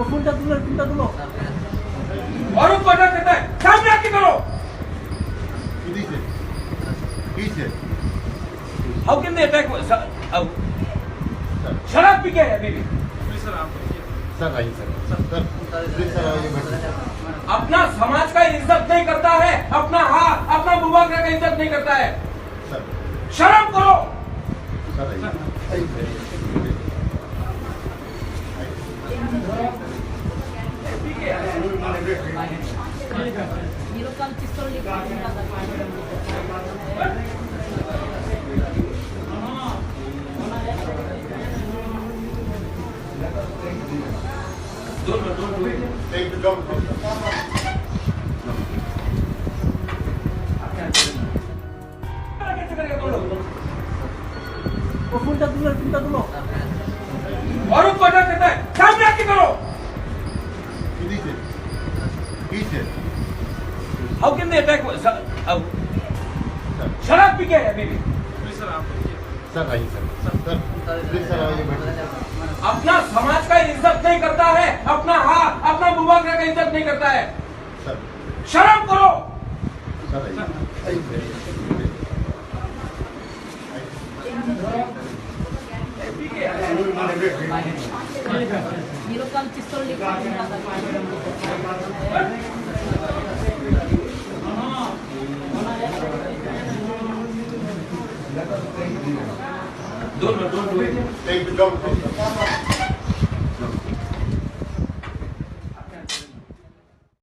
ফোনটা তুলো और ऊपर कहता है सामने आके करो। How can they attack? शराब पी के है बेबी। सर आइए सर प्लीज सर आइए। अपना समाज का इज्जत नहीं करता है, अपना बुआ का इज्जत नहीं करता है। सर शर्म करो। सर आइए। Don't do it. Take the gun from the कैसे करेगा तुम लोग? ফোনটা তুলো और ऊपर कहता है सामने आके करो। How can they attack? शराब पी के है बेबी। सर आइए सर प्लीज सर आइए। अपना समाज का इज्जत नहीं करता है, अपना बुआ का इज्जत नहीं करता है। सर शर्म करो। सर आइए। Don't do it. Take the gun from the